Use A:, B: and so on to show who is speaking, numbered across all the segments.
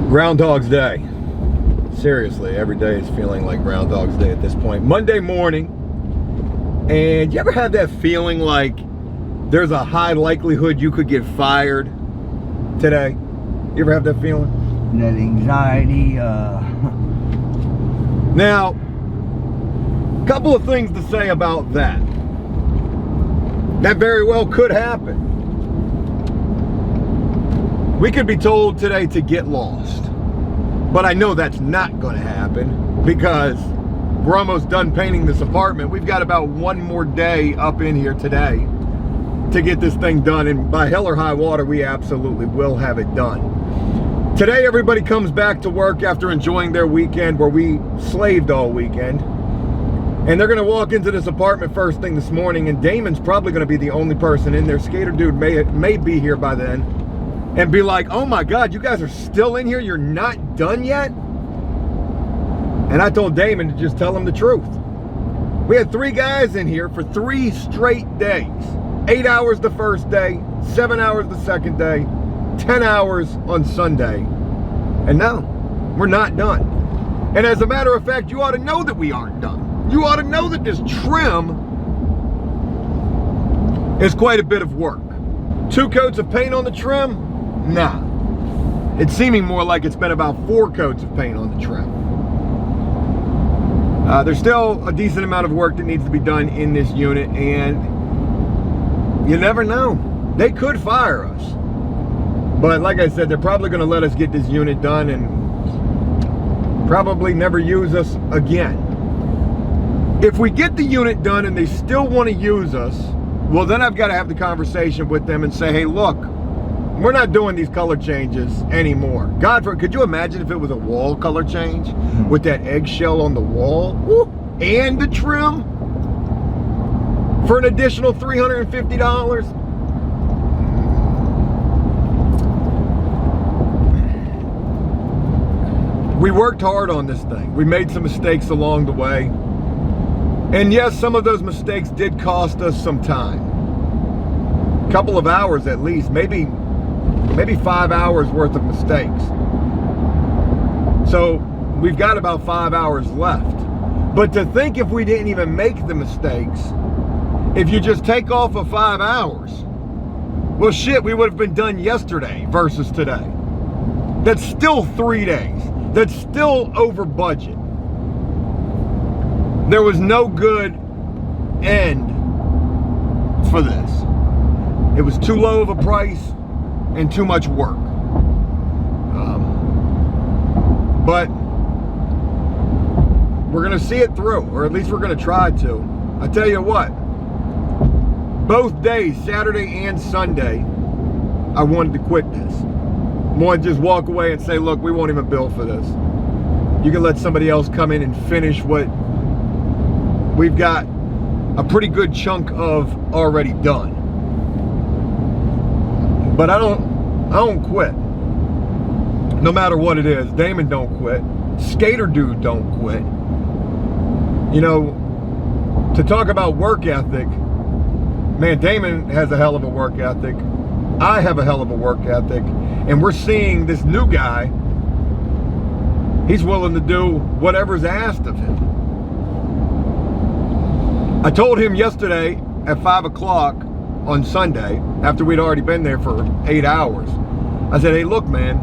A: Groundhog's Day. Seriously, every day is feeling like Groundhog's Day at this point. Monday morning, and you ever have that feeling like there's a high likelihood you could get fired today? You ever have that feeling?
B: That anxiety.
A: Now, a couple of things to say about that. That very well could happen. We could be told today to get lost, but I know that's not going to happen because we're almost done painting this apartment. We've got about one more day up in here today to get this thing done, and by hell or high water, we absolutely will have it done. Today, everybody comes back to work after enjoying their weekend where we slaved all weekend, and they're going to walk into this apartment first thing this morning, and Damon's probably going to be the only person in there. Skater Dude may be here by then, and be like, oh my God, you guys are still in here? You're not done yet? And I told Damon to just tell him the truth. We had 3 guys in here for 3 straight days. 8 hours the first day, 7 hours the second day, 10 hours on Sunday. And no, we're not done. And as a matter of fact, you ought to know that we aren't done. You ought to know that this trim is quite a bit of work. 2 coats of paint on the trim? Nah, it's seeming more like it's been about 4 coats of paint on the trim. There's still a decent amount of work that needs to be done in this unit, and you never know. They could fire us. But like I said, they're probably going to let us get this unit done and probably never use us again. If we get the unit done and they still want to use us, well, then I've got to have the conversation with them and say, hey, look, we're not doing these color changes anymore. Could you imagine if it was a wall color change with that eggshell on the wall? Woo, and the trim for an additional $350? We worked hard on this thing. We made some mistakes along the way. And yes, some of those mistakes did cost us some time. A couple of hours at least, maybe 5 hours worth of mistakes. So we've got about 5 hours left. But to think if we didn't even make the mistakes, if you just take off of 5 hours, well shit, we would have been done yesterday versus today. That's still 3 days. That's still over budget. There was no good end for this. It was too low of a price and too much work. But we're gonna see it through, or at least we're gonna try to. I tell you what, both days, Saturday and Sunday, I wanted to quit this. I wanted to just walk away and say, look, we won't even bill for this. You can let somebody else come in and finish what we've got a pretty good chunk of already done. But I don't quit. No matter what it is. Damon don't quit. Skater Dude don't quit. You know, to talk about work ethic, man, Damon has a hell of a work ethic. I have a hell of a work ethic. And we're seeing this new guy, he's willing to do whatever's asked of him. I told him yesterday at 5 o'clock on Sunday, after we'd already been there for 8 hours, I said, hey, look, man,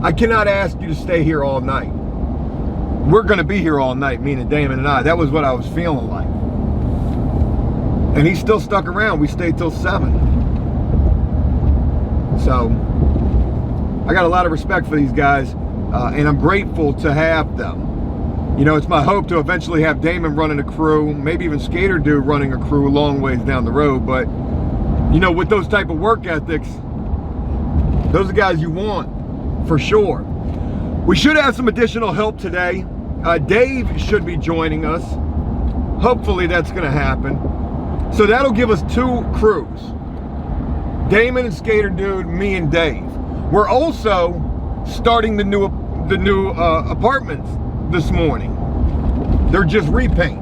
A: I cannot ask you to stay here all night. We're going to be here all night, meaning Damon and I. That was what I was feeling like. And he still stuck around. We stayed till 7. So I got a lot of respect for these guys, and I'm grateful to have them. You know, it's my hope to eventually have Damon running a crew, maybe even Skater Dude running a crew a long ways down the road. But, you know, with those type of work ethics, those are the guys you want, for sure. We should have some additional help today. Dave should be joining us. Hopefully that's going to happen. So that'll give us 2 crews. Damon and Skater Dude, me and Dave. We're also starting the new apartments this morning. They're just repaints.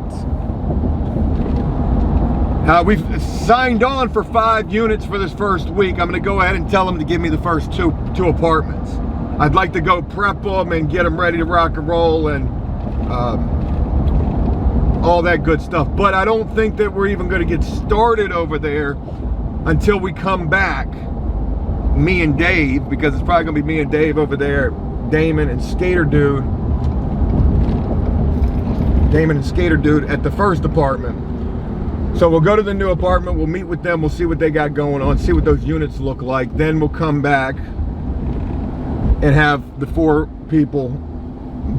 A: We've signed on for 5 units for this first week. I'm going to go ahead and tell them to give me the first two apartments. I'd like to go prep them and get them ready to rock and roll and all that good stuff. But I don't think that we're even going to get started over there until we come back, me and Dave, because it's probably going to be me and Dave over there, Damon and Skater Dude at the first apartment. So we'll go to the new apartment, we'll meet with them, we'll see what they got going on, see what those units look like. Then we'll come back and have the 4 people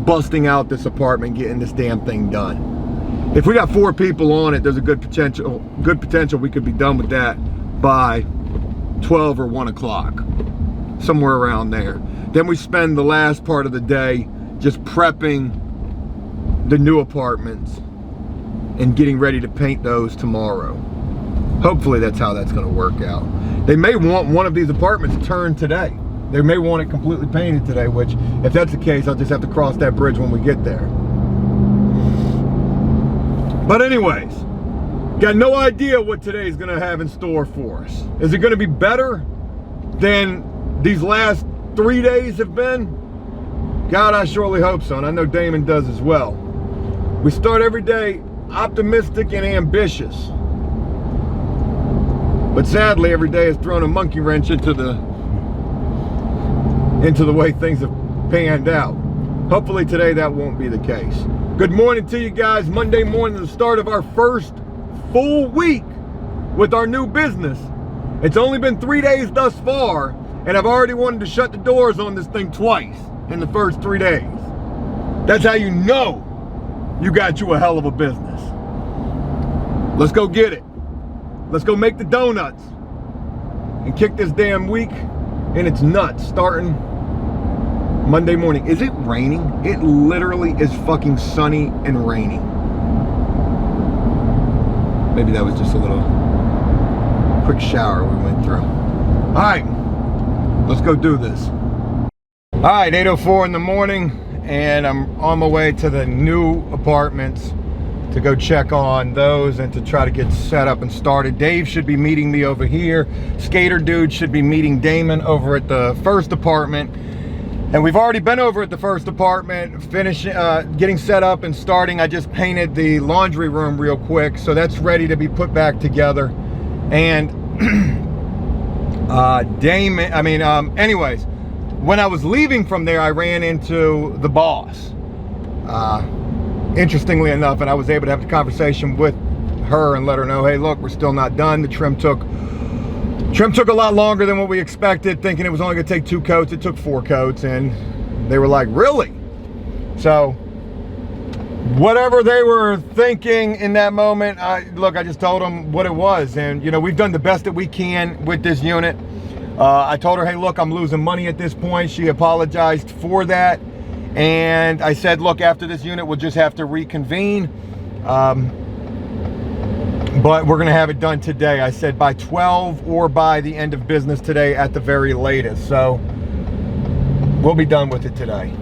A: busting out this apartment, getting this damn thing done. If we got 4 people on it, there's a good potential we could be done with that by 12 or 1 o'clock, somewhere around there. Then we spend the last part of the day just prepping the new apartments and getting ready to paint those tomorrow. Hopefully that's how that's going to work out. They may want one of these apartments turned today. They may want it completely painted today, which if that's the case, I'll just have to cross that bridge when we get there. But anyways, got no idea what today's going to have in store for us. Is it going to be better than these last 3 days have been? God, I surely hope so, and I know Damon does as well. We start every day optimistic and ambitious, but sadly every day has thrown a monkey wrench into the way things have panned out. Hopefully today that won't be the case. Good morning to you guys. Monday morning, the start of our first full week with our new business. It's only been 3 days thus far, and I've already wanted to shut the doors on this thing twice in the first 3 days. That's how you know you got you a hell of a business. Let's go get it. Let's go make the donuts and kick this damn week in its nuts starting Monday morning. Is it raining? It literally is fucking sunny and raining. Maybe that was just a little quick shower we went through. All right, let's go do this. All right, 8:04 in the morning, and I'm on my way to the new apartments to go check on those and to try to get set up and started. Dave should be meeting me over here. Skater Dude should be meeting Damon over at the first apartment. And we've already been over at the first apartment, getting set up and starting. I just painted the laundry room real quick, so that's ready to be put back together. And anyways, when I was leaving from there, I ran into the boss. Interestingly enough, and I was able to have a conversation with her and let her know, hey, look, we're still not done. The trim took a lot longer than what we expected, thinking it was only gonna take 2 coats. It took 4 coats, and they were like, really? So whatever they were thinking in that moment, I just told them what it was. And we've done the best that we can with this unit. I told her, hey, look, I'm losing money at this point. She apologized for that. And I said, look, after this unit, we'll just have to reconvene. But we're gonna have it done today. I said by 12 or by the end of business today at the very latest. So we'll be done with it today.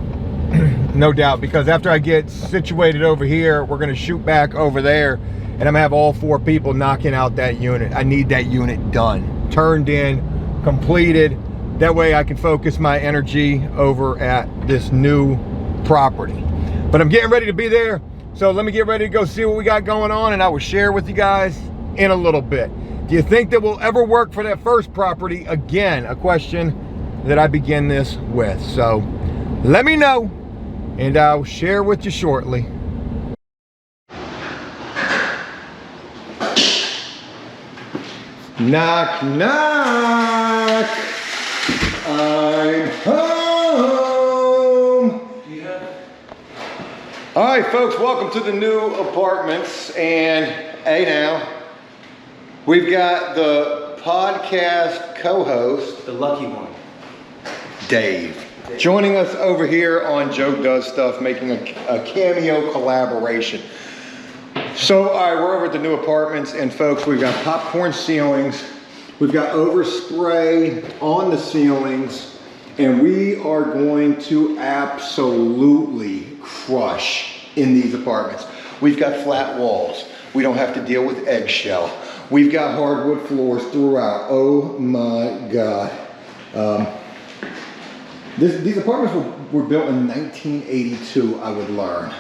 A: No doubt, because after I get situated over here, we're gonna shoot back over there, and I'm gonna have all 4 people knocking out that unit. I need that unit done, turned in, completed. That way I can focus my energy over at this new property. But I'm getting ready to be there, so let me get ready to go see what we got going on, and I will share with you guys in a little bit. Do you think that we'll ever work for that first property again? A question that I begin this with. So let me know, and I'll share with you shortly. Knock, knock. I'm home. Yeah. All right, folks, welcome to the new apartments. And hey, now we've got the podcast co-host,
B: The lucky one.
A: Dave, joining us over here on Joe Does Stuff, making a cameo collaboration. So, all right, we're over at the new apartments, and folks, we've got popcorn ceilings. We've got overspray on the ceilings, and we are going to absolutely crush in these apartments. We've got flat walls. We don't have to deal with eggshell. We've got hardwood floors throughout. Oh my God. These apartments were built in 1982, I would learn.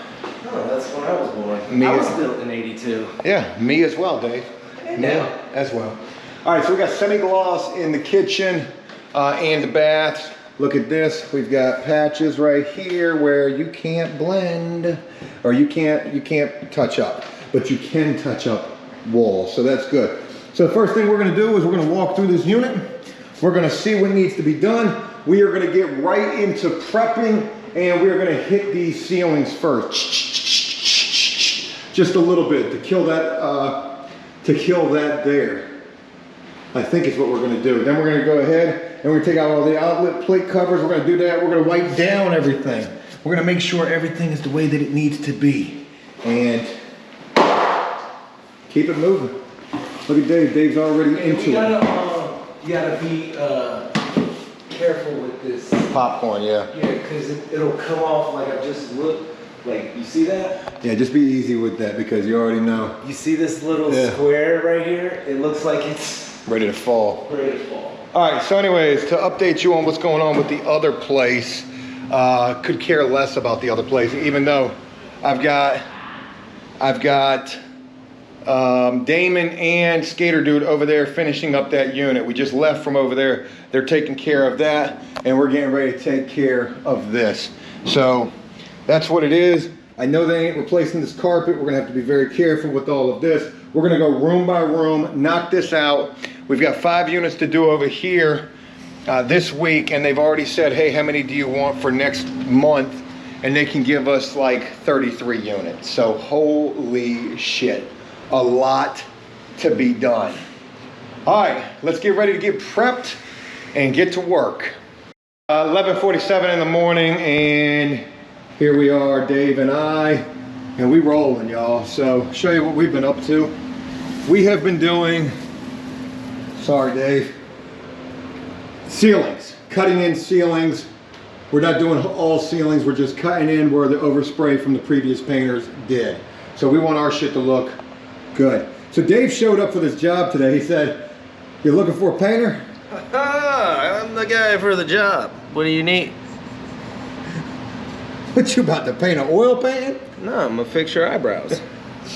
C: Oh, that's when I was born.
A: Me
C: I was
A: as-
C: built in 82.
A: Yeah, me as well, Dave.
C: And
A: Me
C: now.
A: as well. All right, so we got semi-gloss in the kitchen and the baths. Look at this. We've got patches right here where you can't blend, or you can't touch up, but you can touch up walls, so that's good. So the first thing we're gonna do is we're gonna walk through this unit. We're gonna see what needs to be done. We are gonna get right into prepping, and we're gonna hit these ceilings first. Just a little bit to kill that there. I think is what we're gonna do. Then we're gonna go ahead and we're gonna take out all the outlet plate covers. We're gonna do that. We're gonna wipe down everything. We're gonna make sure everything is the way that it needs to be. And keep it moving. Look at Dave. Dave's already into it.
C: You gotta be careful with this.
A: Popcorn, yeah.
C: Yeah, because it'll come off like I just looked. Like, you see that?
A: Yeah, just be easy with that because you already know.
C: You see this little square right here? It looks like it's
A: Ready to fall.
C: ready to fall.
A: All right, so anyways, to update you on what's going on with the other place, could care less about the other place, even though I've got Damon and Skater Dude over there finishing up that unit. We just left from over there. They're taking care of that, and we're getting ready to take care of this. So that's what it is. I know they ain't replacing this carpet. We're gonna have to be very careful with all of this. We're gonna go room by room, knock this out. We've got 5 units to do over here this week, and they've already said, hey, how many do you want for next month? And they can give us like 33 units. So holy shit, a lot to be done. All right, let's get ready to get prepped and get to work. 11:47 in the morning, and here we are, Dave and I, and we rolling, y'all. So show you what we've been up to. We have been doing, sorry Dave, ceilings, cutting in ceilings. We're not doing all ceilings, we're just cutting in where the overspray from the previous painters did. So we want our shit to look good. So Dave showed up for this job today. He said, you're looking for a painter?
C: I'm the guy for the job. What do you need?
A: What, you about to paint an oil painting?
C: No, I'm gonna fix your eyebrows.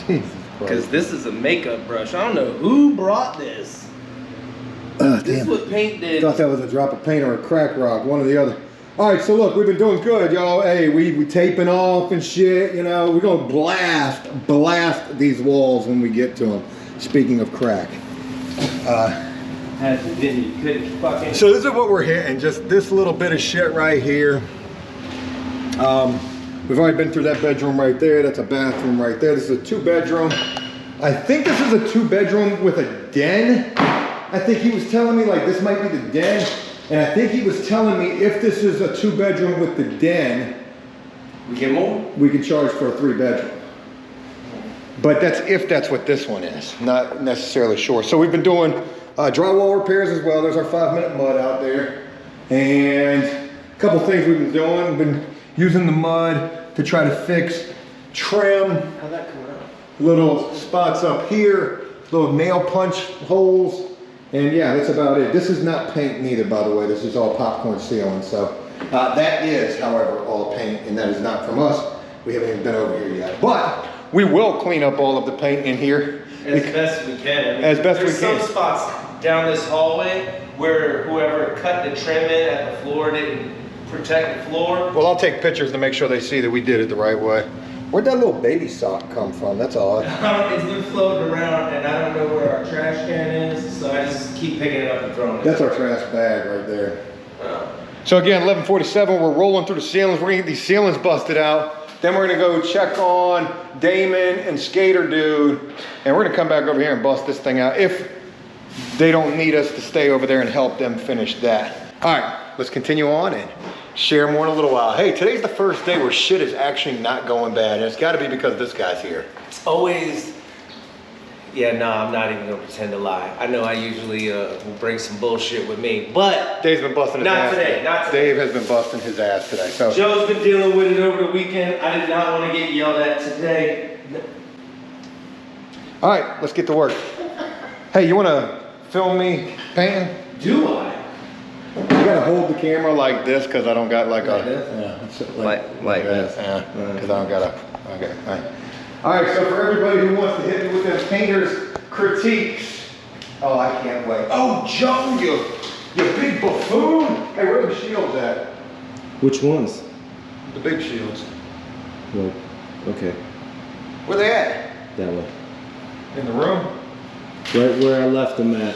A: Jesus
C: Because
A: Christ.
C: this is a makeup brush. I don't know who brought this. This is
A: Damn.
C: what paint did.
A: Thought that was a drop of paint or a crack rock, one or the other. All right, so look, we've been doing good, y'all. Hey, we taping off and shit, you know. We're gonna blast these walls when we get to them. Speaking of crack.
C: You couldn't fucking.
A: So this is what we're hitting, just this little bit of shit right here. We've already been through that bedroom right there. That's a bathroom right there. This is a 2-bedroom. I think this is a 2-bedroom with a den. I think he was telling me like this might be the den. And I think he was telling me if this is a 2-bedroom with the den,
C: We get more?
A: we can charge for a 3-bedroom. But that's if that's what this one is, not necessarily sure. So we've been doing drywall repairs as well. There's our 5-minute mud out there. And a couple things we've been doing. We've been using the mud to try to fix, trim,
C: How'd that come out?
A: little spots up here, little nail punch holes. And yeah, that's about it. This is not paint neither, by the way. This is all popcorn ceiling. So that is, however, all paint, and that is not from us. We haven't even been over here yet. But we will clean up all of the paint in here.
C: As best we can. I mean,
A: As best we
C: there's
A: can.
C: some spots down this hallway where whoever cut the trim in at the floor didn't protect the floor.
A: Well, I'll take pictures to make sure they see that we did it the right way. Where'd that little baby sock come from? That's odd.
C: It's been floating around and I don't know where our trash can is, so I just keep picking it up and throwing it.
A: That's our trash bag right there.
C: Oh.
A: So again, 11:47, we're rolling through the ceilings. We're gonna get these ceilings busted out. Then we're gonna go check on Damon and Skater Dude. And we're gonna come back over here and bust this thing out if they don't need us to stay over there and help them finish that. All right, let's continue on and share more in a little while. Hey, today's the first day where shit is actually not going bad. And it's gotta be because this guy's here.
C: It's always, yeah, no, I'm not even gonna pretend to lie. I know I usually will bring some bullshit with me, but
A: Dave's been busting his ass.
C: Not today, not today.
A: Dave has been busting his ass today. So
C: Joe's been dealing with it over the weekend. I did not want to get yelled at today.
A: all right, let's get to work. Hey, you wanna film me painting?
C: Do I?
A: You gotta hold the camera like this because I don't got like
C: Like
A: a
C: this?
A: like this. Yeah, because I don't got a. Okay. All right. So for everybody who wants to hit me with them painters critiques, oh, I can't wait. Oh, Joe, you big buffoon! Hey, where are the shields at?
C: Which ones?
A: The big shields.
C: Well, okay,
A: Where they at?
C: that way.
A: In the room?
C: Right where I left them at.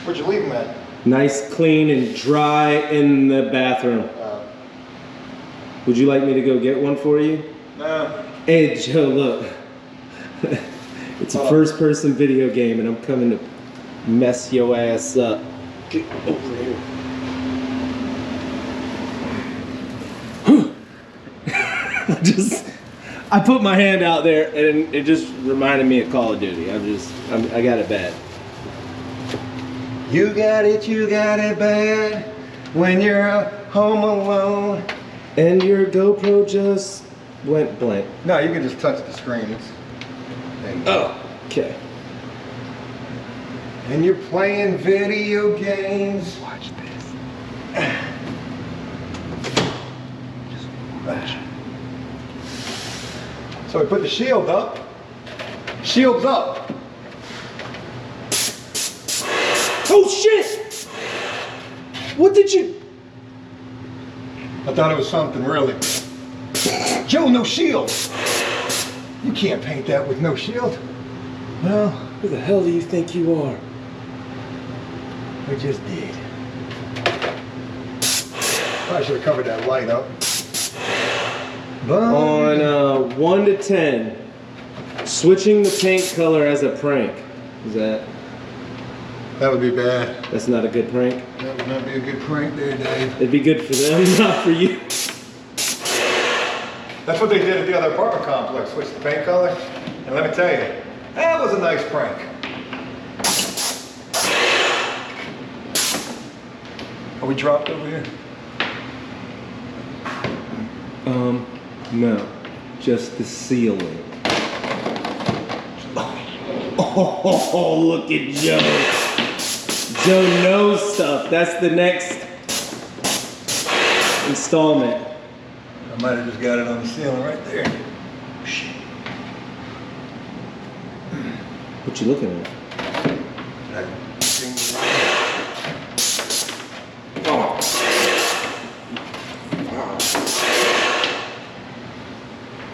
A: Where'd you leave them at?
C: Nice, clean, and dry in the bathroom. Would you like me to go get one for you?
A: No.
C: Hey, Joe, look. It's a first-person video game, and I'm coming to mess your ass up. Get over here. I put my hand out there, and it just reminded me of Call of Duty. I got it bad.
A: You got it bad when you're home alone.
C: And your GoPro just went blank.
A: No, you can just touch the screen.
C: Oh, okay.
A: And you're playing video games. Watch this. Just watch. So we put the shield up. Shield's up.
C: Oh shit! What did you?
A: I thought it was something really. Joe, no shield. You can't paint that with no shield. Well,
C: Who the hell do you think you are?
A: we just did. I should have covered that light up. But
C: On 1 to 10, switching the paint color as a prank. Is that?
A: that would be bad.
C: That's not a good prank.
A: That would not be a good prank there, Dave.
C: It'd be good for them, not for you.
A: That's what they did at the other apartment complex, switched the paint color. And let me tell you, that was a nice prank. Are we dropped over here?
C: No, just the ceiling. Oh, look at Joe. Joe knows stuff. That's the next installment.
A: I might have just got it on the ceiling right there. Shit.
C: What you looking at?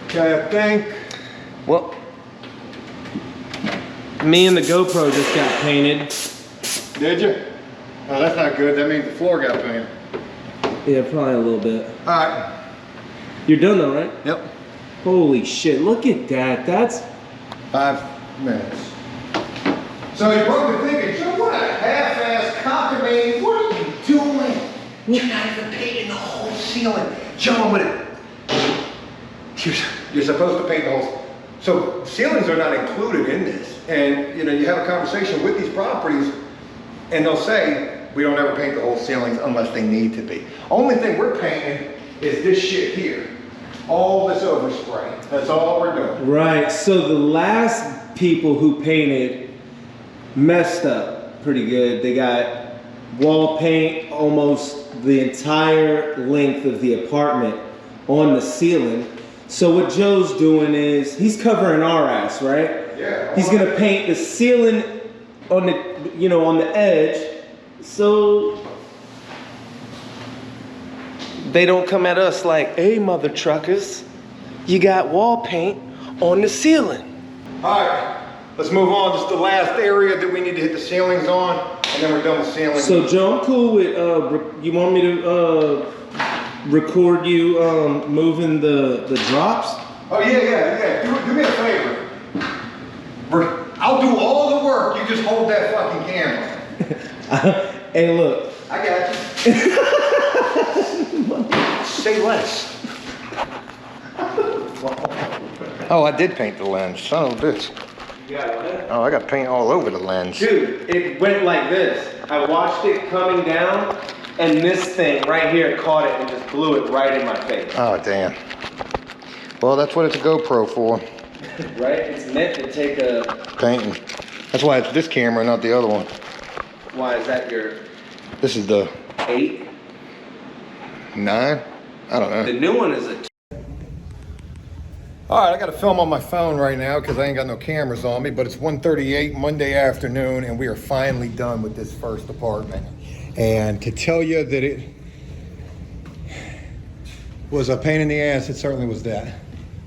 A: Okay, I think.
C: Well, me and the GoPro just got painted.
A: Did you? Oh, that's not good. That means the floor got painted.
C: Yeah, probably a little bit.
A: All right.
C: You're done though, right?
A: Yep.
C: Holy shit, look at that. That's
A: 5 minutes. So you're probably thinking, Joe, what a half-ass cockamamie. What are you doing? You're not even painting the whole ceiling. Joe, I'm gonna... You're supposed to paint the whole... So ceilings are not included in this. And you know, you have a conversation with these properties and they'll say, we don't ever paint the whole ceilings unless they need to be. Only thing we're painting is this shit here. All this overspray. That's all we're doing.
C: right. So the last people who painted messed up pretty good. They got wall paint almost the entire length of the apartment on the ceiling. So what Joe's doing is he's covering our ass, right?
A: Yeah.
C: He's gonna paint the ceiling on the, you know, on the edge, so they don't come at us like, hey, mother truckers, you got wall paint on the ceiling.
A: All right, let's move on. This is the last area that we need to hit the ceilings on, and then we're done with ceilings.
C: So Joe, I'm cool with, you want me to record you moving the drops?
A: Oh yeah. Do me a favor. I'll do all the work. You just hold that fucking camera.
C: Hey, look.
A: I got you. Say less. Oh, I did paint the lens. Son of a bitch.
C: Yeah,
A: Oh, I got paint all over the lens.
C: dude, it went like this. I watched it coming down, and this thing right here caught it and just blew it right in my face.
A: Oh, damn. Well, that's what it's a GoPro for.
C: Right? It's meant to take a...
A: Painting. That's why it's this camera, not the other one.
C: Why is that your...
A: This is the
C: 8.
A: 9? I don't know.
C: The new one is a
A: All right, I got to film on my phone right now because I ain't got no cameras on me, but it's 1:38 Monday afternoon, and we are finally done with this first apartment. And to tell you that it was a pain in the ass, it certainly was that.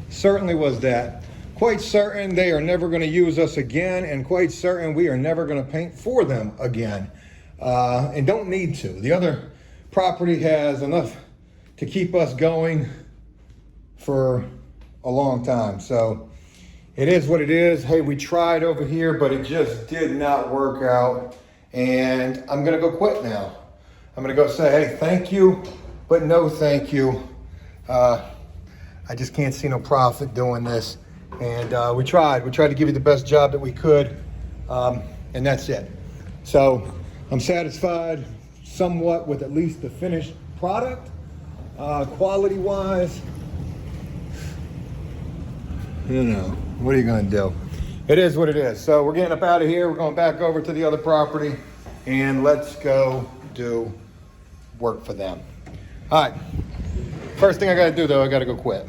A: Certainly was that. Quite certain they are never going to use us again, and quite certain we are never going to paint for them again. And don't need to. The other property has enough to keep us going for a long time. So it is what it is. Hey, we tried over here, but it just did not work out. And I'm gonna go quit now. I'm gonna go say, hey, thank you, but no thank you. I just can't see no profit doing this. And we tried to give you the best job that we could. And that's it. So I'm satisfied somewhat with at least the finished product. Quality wise, you know, what are you gonna do? It is what it is. So we're getting up out of here. We're going back over to the other property and let's go do work for them. All right, first thing I gotta do though, I gotta go quit.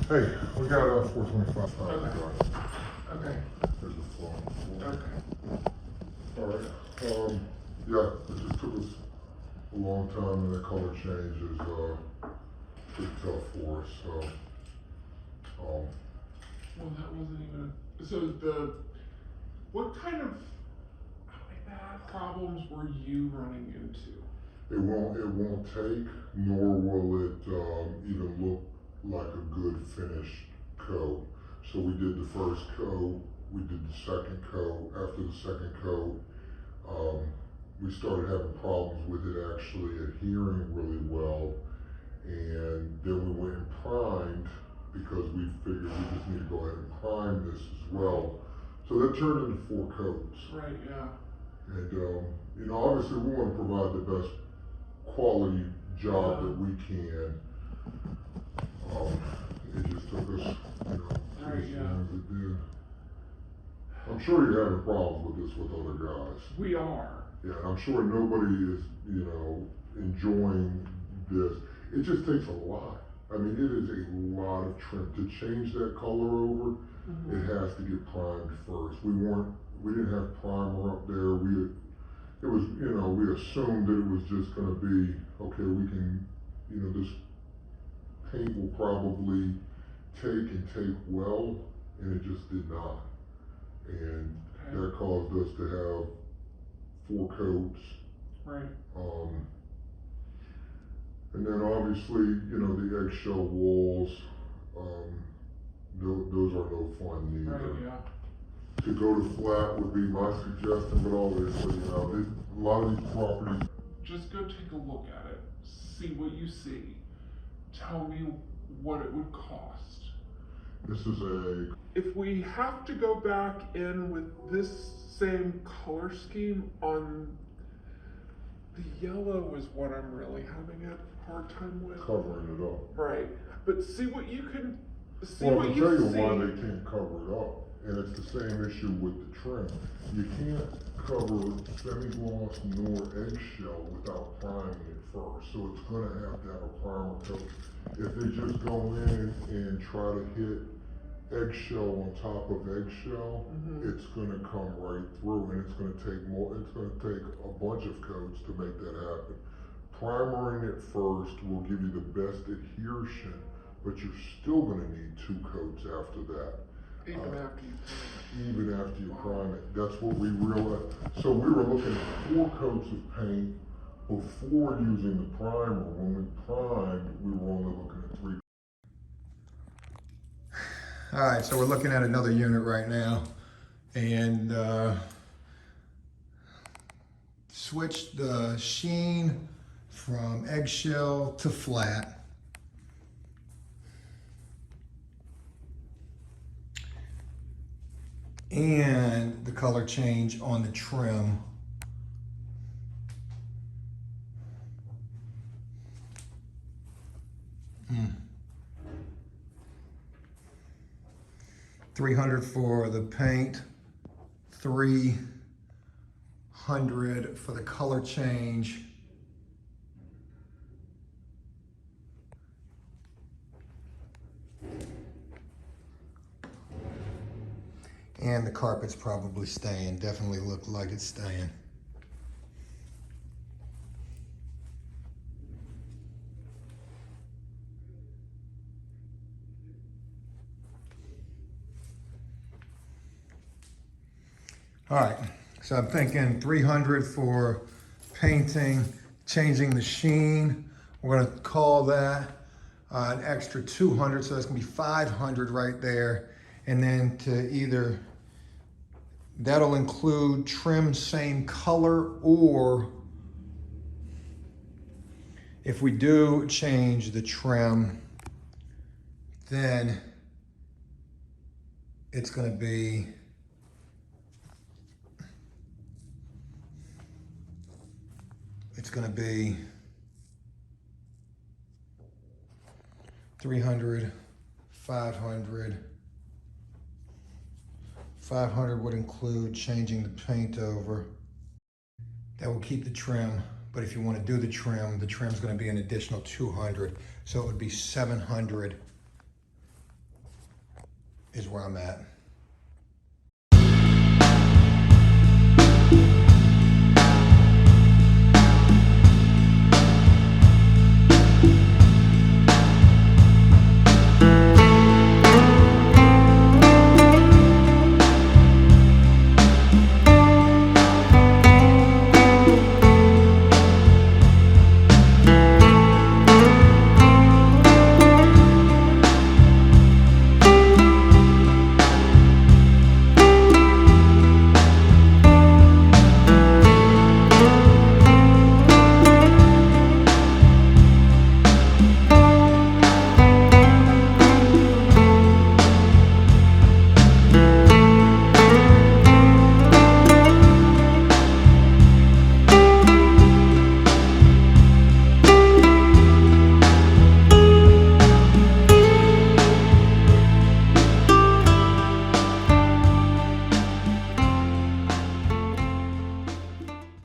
D: Hey, we got 425.
E: Okay.
D: There's the phone.
E: Okay.
D: All right. Yeah, it just took us a long time, and the color change is pretty tough for us. So,
E: Well, that wasn't even. So what kind of problems were you running into?
D: it won't take, nor will it even look like a good finished coat. So we did the first coat, we did the second coat. After the second coat, we started having problems with it actually adhering really well. And then we went and primed because we figured we just need to go ahead and prime this as well. So that turned into 4 coats.
E: Right, yeah.
D: And you know, obviously we want to provide the best quality job that we can. It just took us, you know,
E: Right,
D: as
E: yeah.
D: long as it did. I'm sure you're having problems with this with other guys.
E: We are.
D: Yeah, I'm sure nobody is, you know, enjoying this. It just takes a lot. I mean, it is a lot of trim to change that color over.
E: Mm-hmm.
D: It has to get primed first. We didn't have primer up there. It was, you know, we assumed that it was just going to be okay. We can, you know, this paint will probably take well, and it just did not. And that caused us to have 4 coats.
E: Right.
D: And then obviously, you know, the eggshell walls, those are no fun neither.
E: Right, yeah.
D: To go to flat would be my suggestion, but obviously, you know, a lot of these properties.
E: Just go take a look at it. See what you see. Tell me what it would cost.
D: This is
E: If we have to go back in with this same color scheme on the yellow is what I'm really having a hard time with.
D: covering it up.
E: Right. But see what you can see
D: Well,
E: what
D: I'll
E: you
D: tell you
E: see.
D: why they can't cover it up, and it's the same issue with the trim. You can't cover semi-gloss nor eggshell without priming it first, so it's going to have a primer coat. If they just go in and try to hit eggshell on top of eggshell, it's going to come right through, and it's going to take a bunch of coats to make that happen. Primering it first will give you the best adhesion, but you're still going to need 2 coats after that. Even after you prime it. That's what we realized. So we were looking at 4 coats of paint before using the primer. When we primed, we were only looking at 3.
A: All right, so we're looking at another unit right now, and switched the sheen from eggshell to flat. And the color change on the trim. $300 for the paint, $300 for the color change. And the carpet's probably staying, definitely look like it's staying. All right, so I'm thinking $300 for painting, changing the sheen. We're gonna call that an extra $200, so that's gonna be $500 right there. And then to either, that'll include trim same color, or if we do change the trim, then it's gonna be $300, $500. 500 would include changing the paint over. That will keep the trim, but if you want to do the trim's going to be an additional 200. So it would be 700 is where I'm at.